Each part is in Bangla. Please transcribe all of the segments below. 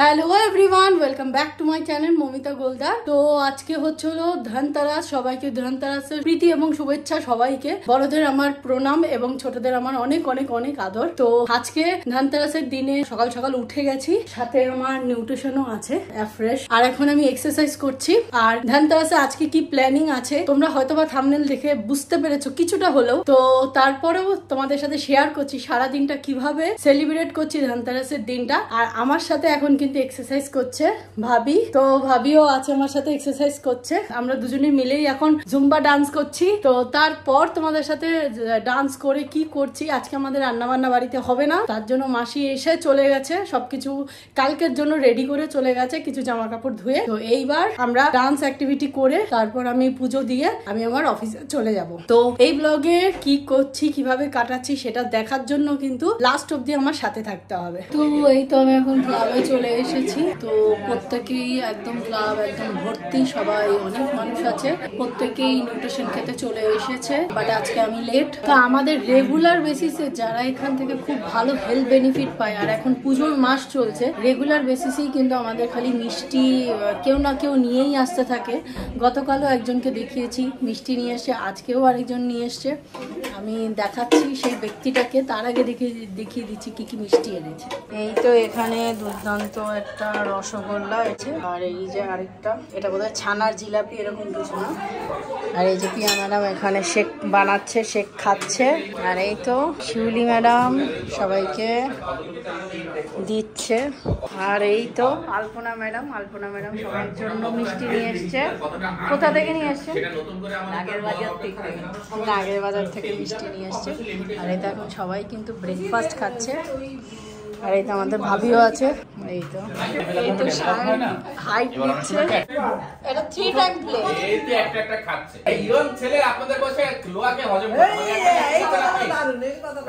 Hello everyone, welcome back to my channel Mamita Goldar. তো আজকে হচ্ছে হলো ধনতেরাস। সবাইকে ধনতেরাসের প্রীতি এবং শুভেচ্ছা সবাইকে। বড়দের আমার প্রণাম এবং ছোটদের আমার অনেক অনেক অনেক আদর। তো আজকে ধনতেরাসের দিনে সকাল সকাল উঠে গেছি, সাথে আমার নিউট্রিশনও আছে ফ্রেশ। আর এখন আমি এক্সারসাইজ করছি। আর ধনতেরাসে আজকে কি প্ল্যানিং আছে তোমরা হয়তোবা থাম্বনেল দেখে বুঝতে পেরেছো কিছুটা হলেও। তো তারপরেও তোমাদের সাথে শেয়ার করছি সারা দিনটা কিভাবে সেলিব্রেট করছি ধনতেরাসের দিনটা। আর আমার সাথে এখন কিন্তু এক্সারসাইজ করছে ভাবি। তো ভাবিও আছে আমার সাথে এক্সারসাইজ করছে। আমরা দুজনে মিলেই এখন জুম্বা ডান্স করছি। তো তারপর তোমাদের সাথে ডান্স করে কি করছি, আজকে আমাদের রান্না বান্না বাড়িতে হবে না, তার জন্য মাসি এসে চলে গেছে, সবকিছু কালকের জন্য রেডি করে চলে গেছে, কিছু জামা কাপড় ধুয়ে। তো এইবার আমরা ডান্স অ্যাক্টিভিটি করে তারপর আমি পুজো দিয়ে আমি আমার অফিসে চলে যাব। তো এই ব্লগে কি করছি কিভাবে কাটাচ্ছি সেটা দেখার জন্য কিন্তু লাস্ট অব্দি আমার সাথে থাকতে হবে। তো এই তো আমি এখন ক্লাবে চলে এসেছি। তো প্রত্যেকেই একদম ক্লাব একদম ভর্তি, সবাই অনেক মানুষ আছে, প্রত্যেকেই নিউট্রিশন খেতে চলে এসেছে। বাট আজকে আমি লেট। তো আমাদের রেগুলার বেসিসে যারা এখান থেকে খুব ভালো হেলথ বেনিফিট পায়, আর এখন পুজোর মাস চলছে, রেগুলার বেসিসেই কিন্তু আমাদের খালি মিষ্টি কেউ না কেউ নিয়েই আসতে থাকে। গতকালও একজনকে দেখিয়েছি মিষ্টি নিয়ে এসছে, আজকেও আরেকজন নিয়ে এসছে। আমি দেখাচ্ছি সেই ব্যক্তিটাকে, তার আগে দেখিয়ে দিচ্ছি কি কি মিষ্টি এনেছে। এই তো এখানে দুর্দান্ত একটা রসগোল্লা আছে, আর এই যে আরেকটা, এটা বোধহয় ছানার জিলাপি এরকম কিছু না। আর এই যে পিয়া ম্যাডাম এখানে শেক বানাচ্ছে, শেক খাচ্ছে। আর এই তো শিউলি ম্যাডাম সবাইকে দিচ্ছে। আর এই তো আলপনা ম্যাডাম সবার জন্য মিষ্টি নিয়ে এসছে। কোথা থেকে নিয়ে এসছে? নাগের বাজার থেকে মিষ্টি নিয়ে এসছে। আর এই তো এখন সবাই কিন্তু ব্রেকফাস্ট খাচ্ছে। আর এই তো আমাদের ভাবিও আছে। এই তো হাইট নিচ্ছে, এটা 3 টাইম প্লেট। এই তো একটা একটা খাচ্ছে। এই ইয়ং ছেলে আপনাদের বসে লোয়াকে হজম করতে এই কথা দারুণ, এই কথা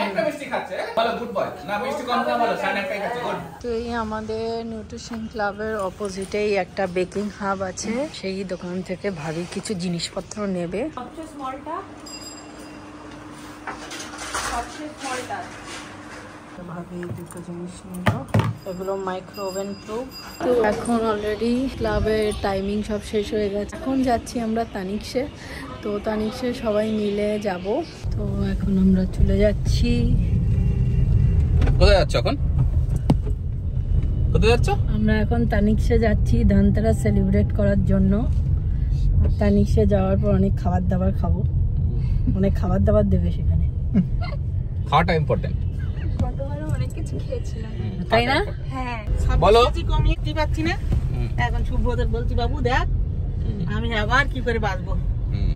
একটা মিষ্টি খাচ্ছে। ভালো, গুড বয়। না মিষ্টি কম না, ভালো সান একটাই খাচ্ছে, গুড। তো এই আমাদের নিউট্রিশন ক্লাবের অপোজিটেই একটা বেকিং হাব আছে, সেই দোকান থেকে ভাবি কিছু জিনিসপত্র নেবে। সবচেয়ে স্মলটা ভাবি দুটো জিনিস নিল, এগুলো মাইক্রো ওভেন প্রুফ। তো এখন অলরেডি ক্লাবের টাইমিং সব শেষ হয়ে গেছে, এখন যাচ্ছি আমরা তানিকসে। তো তানিকসে সবাই মিলে যাব। তো এখন আমরা চলে যাচ্ছি। কোথায় যাচ্ছ এখন? কোথায় যাচ্ছ? আমরা এখন তানিকসে যাচ্ছি ধনতেরাস সেলিব্রেট করার জন্য। তানিকসে যাওয়ার পর অনেক খাবার দাবার খাবো, অনেক খাবার দাবার দেবে সেখানে। খাওয়াটা ইম্পর্টেন্ট। তাই না? হ্যাঁ, বলো। কমিয়ে পাচ্ছি না এখন। শুভ্রদের বলছি, বাবু দেখ আমি আবার কি করে বাঁচবো।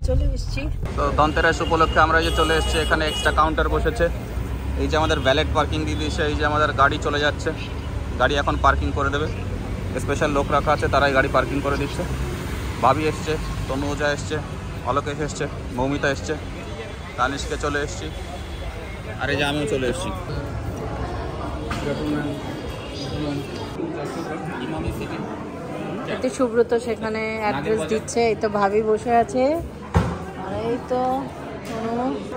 চলে এসেছি। তো ধনতেরাস উপলক্ষে আমরা যে চলে এসেছি, এখানে এক্সট্রা কাউন্টার বসেছে। এই যে আমাদের ভ্যালেট পার্কিং দিয়ে দিয়েছে, এই যে আমাদের গাড়ি চলে যাচ্ছে, গাড়ি এখন পার্কিং করে দেবে। স্পেশাল লোক রাখা আছে, তারাই গাড়ি পার্কিং করে দিচ্ছে। ভাবি এসছে, তনুজা এসছে, অলোকেশ এসছে, মৌমিতা এসছে, তানিশকে চলে এসছি, আর এই যে আমিও চলে এসছি। সুব্রত সেখানে অ্যাড্রেস দিচ্ছে। এই তো ভাবি বসে আছে, আর এই তো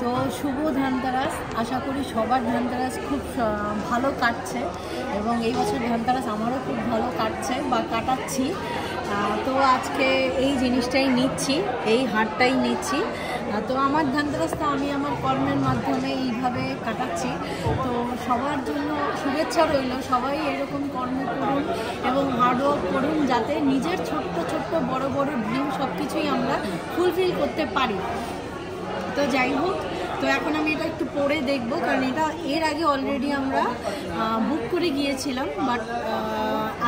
তো শুভ ধনতেরাস। আশা করি সবার ধনতেরাস খুব ভালো কাটছে, এবং এই বছর ধনতেরাস আমারও খুব ভালো কাটছে বা কাটাচ্ছি। তো আজকে এই জিনিসটাই নিচ্ছি, এই হারটাই নিচ্ছি। তো আমার ধনতেরাসটা আমি আমার কর্মের মাধ্যমে এইভাবে কাটাচ্ছি। তো সবার জন্য শুভেচ্ছা রইল, সবাই এরকম কর্ম করুন এবং হার্ডওয়ার্ক করুন, যাতে নিজের ছোট্ট ছোট্ট বড় বড় ড্রিম সব কিছুই আমরা ফুলফিল করতে পারি। তো যাই হোক, তো এখন আমি এটা একটু পরে দেখবো, কারণ এটা এর আগে অলরেডি আমরা বুক করে গিয়েছিলাম, বাট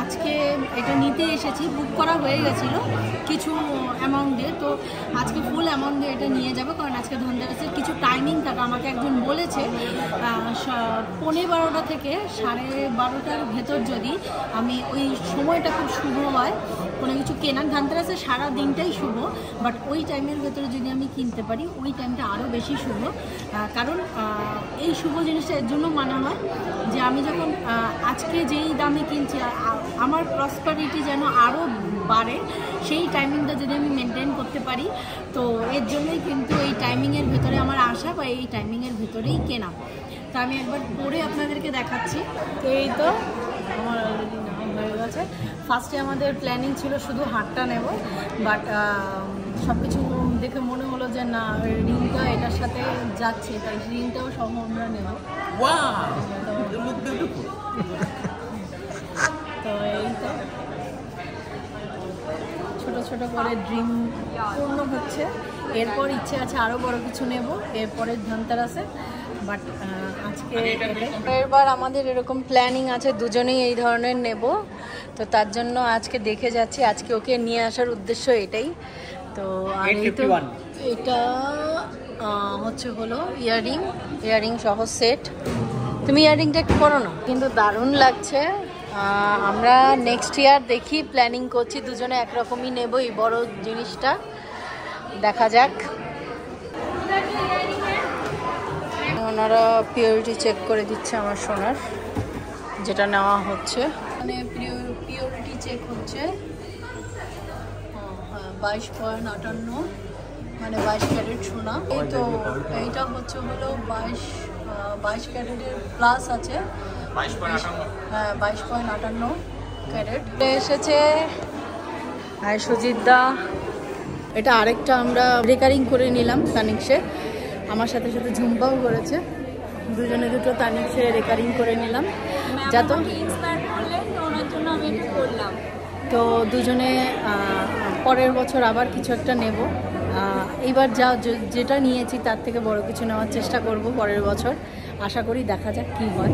আজকে এটা নিতে এসেছি। বুক করা হয়ে গেছিলো কিছু অ্যামাউন্ট দিয়ে, তো আজকে ফুল অ্যামাউন্ট দিয়ে এটা নিয়ে যাবো। কারণ আজকে ধনতেরাসের কিছু টাইমিং থাকে, আমাকে একজন বলেছে 11:15 থেকে 12:30 ভেতর যদি আমি ওই সময়টা খুব শুভ হয় কোনো কিছু কেনার। ধনতেরাসের সারা দিনটাই শুভ, বাট ওই টাইমের ভেতরে যদি আমি কিনতে পারি ওই টাইমটা আরও বেশি শুভ। কারণ এই শুভ জিনিসটা এর জন্য মানা হয় যে আমি যখন আজকে যেই দামে কিনছি, আমার প্রসপারিটি যেন আরও বাড়ে, সেই টাইমিংটা যদি আমি মেনটেন করতে পারি। তো এর জন্যই কিন্তু এই টাইমিংয়ের ভেতরে আমার আশা, বা এই টাইমিংয়ের ভেতরেই কেনা। তো আমি একবার পরে আপনাদেরকে দেখাচ্ছি। তো এই তো আমার অলরেডি নাম হয়ে ফার্স্টে আমাদের প্ল্যানিং ছিল শুধু হারটা নেব, বাট সব কিছু দেখে মনে হলো যে না, রিংটা এটার সাথে যাচ্ছে, তাই রিংটাও সহ আমরা নেব। তো এই তো ছোট ছোট করে ড্রিম পূর্ণ হচ্ছে। এরপর ইচ্ছে আছে আরও বড় কিছু নেব এরপরে ধনতেরাসে, বাট আজকে এবার আমাদের এরকম প্ল্যানিং আছে দুজনেই এই ধরনের নেব, তো তার জন্য আজকে দেখে যাচ্ছি। আজকে ওকে নিয়ে আসার উদ্দেশ্য এটাই। তো আর এই তো এটা হচ্ছে হলো ইয়াররিং সহ সেট। তুমি ইয়াররিংটা একটু করো না, কিন্তু দারুণ লাগছে। আমরা নেক্সট ইয়ার দেখি, প্ল্যানিং করছি দুজনে একরকমই নেব এই বড় জিনিসটা, দেখা যাক। ওনারা পিওরিটি চেক করে দিচ্ছে আমার সোনার, যেটা নেওয়া হচ্ছে মানে পিওরিটি চেক হচ্ছে। 22.58 মানে 22 ক্যারেট সোনা। এই তো এইটা হচ্ছে হলো 22 ক্যারেটের প্লাস আছে, 22.58 ক্যারেট এসেছে। আর সুজিত দা, এটা আরেকটা আমরা রেকারিং করে নিলাম তানিকসে, আমার সাথে সাথে ঝুম্পাও করেছে, দুজনে দুটো তানিকসে রেকারিং করে নিলাম। যা তো তো দুজনে পরের বছর আবার কিছু একটা নেব। এইবার যেটা নিয়েছি তার থেকে বড় কিছু নেওয়ার চেষ্টা করব পরের বছর, আশা করি। দেখা যাক কি হয়।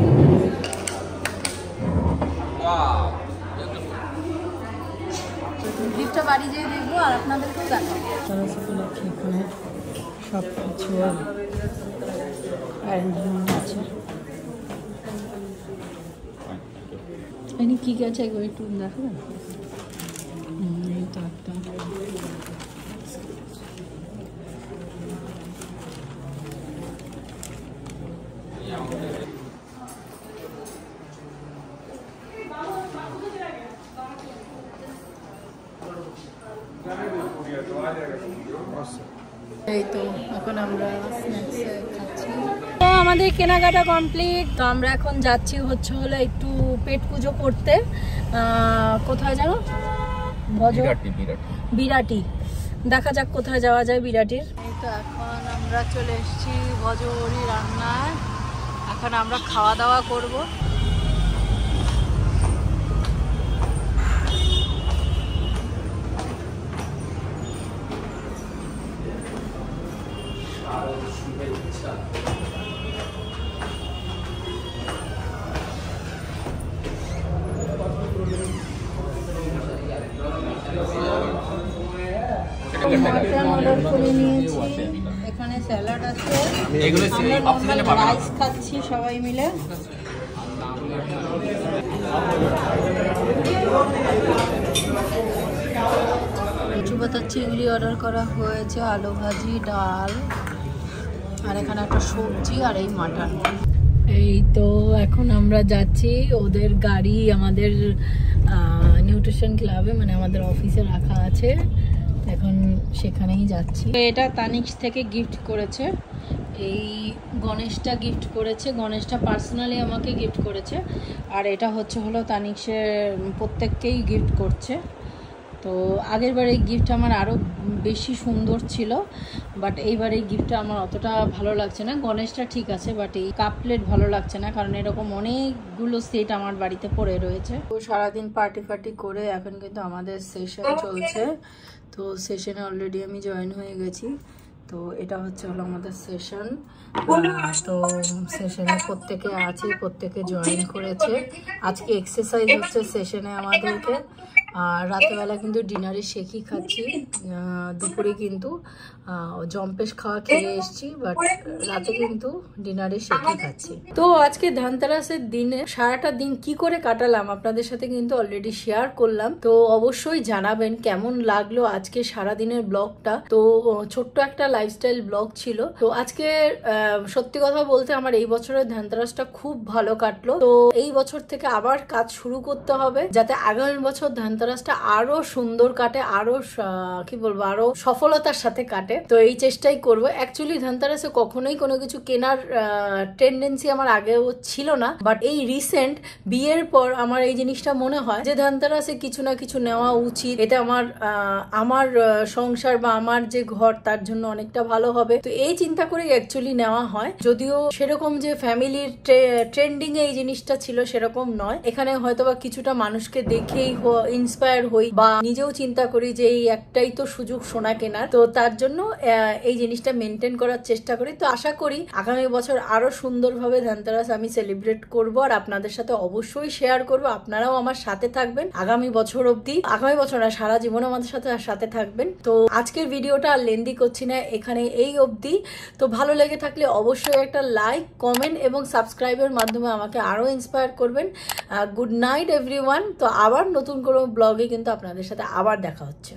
গিফটটা বাড়ি যেয়ে দেখবো আর আপনাদেরকেও দেখাবো। এখানে সব কিছু অ্যারেঞ্জমেন্ট আছে। এখানে কী কী আছে একবার একটু দেখাবেন? এই তো একটা এই তো এখন আমরা স্ন্যাক্স খাচ্ছি। তো আমাদের কেনাকাটা কমপ্লিট। তো আমরা এখন যাচ্ছি হচ্ছে হলো একটু পেট পুজো করতে। কোথায় জানো? বিরাটি। দেখা যাক কোথায় যাওয়া যায় বিরাটির। এই তো এখন আমরা চলে এসেছি ভজহরি রান্নায়। এখন আমরা খাওয়া দাওয়া করব। মাটন অর্ডার করে নিয়েছি, এখানে স্যালাড আছে, আমরা রাইস খাচ্ছি সবাই মিলে। কচু পাতার চিংড়ি অর্ডার করা হয়েছে, আলু ভাজি, ডাল, আর এখানে একটা সবজি আর এই মাটন। এই তো এখন আমরা যাচ্ছি, ওদের গাড়ি আমাদের নিউট্রিশন ক্লাবে মানে আমাদের অফিসে রাখা আছে, এখন সেখানেই যাচ্ছি। এটা তানিক্স থেকে গিফট করেছে, এই গণেশটা গিফট করেছে, গণেশটা পার্সোনালি আমাকে গিফট করেছে, আর এটা হচ্ছে হলো তানিক্সের প্রত্যেককেই গিফট করছে। তো আগেরবার এই গিফটটা আমার আরও বেশি সুন্দর ছিল, বাট এইবার এই গিফটটা আমার অতটা ভালো লাগছে না। গণেশটা ঠিক আছে, বাট এই কাপ প্লেট ভালো লাগছে না, কারণ এরকম অনেকগুলো সেট আমার বাড়িতে পড়ে রয়েছে। তো সারাদিন পার্টি করে এখন কিন্তু আমাদের সেশন চলছে। তো সেশনে অলরেডি আমি জয়েন হয়ে গেছি। তো এটা হচ্ছে হলো আমাদের সেশন। তো সেশনে প্রত্যেকে আছে, প্রত্যেকে জয়েন করেছে। আজকে এক্সারসাইজ হচ্ছে সেশনে আমাদেরকে, আর রাতেবেলা কিন্তু ডিনারে শেকই খাচ্ছি, দুপুরে কিন্তু জম্পেশ খাওয়া খেয়ে এসেছি, বাট রাতে কিন্তু ডিনারে শেকই খাচ্ছি। তো আজকে ধনতেরাসের দিনে সারাটা দিন কি করে কাটালাম আপনাদের সাথে কিন্তু অলরেডি শেয়ার করলাম। তো অবশ্যই জানাবেন কেমন লাগলো আজকে সারাদিনের ব্লগটা। তো ছোট্ট একটা লাইফস্টাইল ব্লগ ছিল। তো আজকে সত্যি কথা বলতে আমার এই বছরের ধনতেরাসটা খুব ভালো কাটলো। তো এই বছর থেকে আবার কাজ শুরু করতে হবে, যাতে আগামী বছর ধনতেরাস ধনতেরাসটা আরো সুন্দর কাটে, আরো কি বলবো, আরো সফলতার সাথে কাটে। তো এই চেষ্টাই করবো। অ্যাকচুয়ালি ধনতেরাসে কখনোই কোনো কিছু কেনার টেন্ডেন্সি আমার আগেও ছিল না, বাট এই রিসেন্ট বিয়ের পর আমার এই জিনিসটা মনে হয় যে ধনতেরাসে কিছু না কিছু নেওয়া উচিত। এটা আমার সংসার বা আমার যে ঘর তার জন্য অনেকটা ভালো হবে। তো এই চিন্তা করে অ্যাকচুয়ালি নেওয়া হয়, যদিও সেরকম যে ফ্যামিলির ট্রেন্ডিং এ এই জিনিসটা ছিল সেরকম নয়। এখানে হয়তোবা কিছুটা মানুষকে দেখেই ইন্সপায়ার হই বা নিজেও চিন্তা করি যে এই একটাই তো সুযোগ সোনা কেনার, তো তার জন্য এই জিনিসটা মেনটেন করার চেষ্টা করি। তো আশা করি আগামী বছর আরো সুন্দরভাবে ধনতেরাস আমি সেলিব্রেট করব আর আপনাদের সাথে অবশ্যই শেয়ার করব। আপনারাও আমার সাথে থাকবেন আগামী বছর অবধি, আগামী বছর না সারা জীবন আমাদের সাথে থাকবেন। তো আজকের ভিডিওটা আর লেন্দি করছি না, এখানে এই অবধি। তো ভালো লেগে থাকলে অবশ্যই একটা লাইক, কমেন্ট এবং সাবস্ক্রাইবের মাধ্যমে আমাকে আরো ইন্সপায়ার করবেন। Good night everyone. তো আবার নতুন কোনো ব্লগে কিন্তু আপনাদের সাথে আবার দেখা হচ্ছে।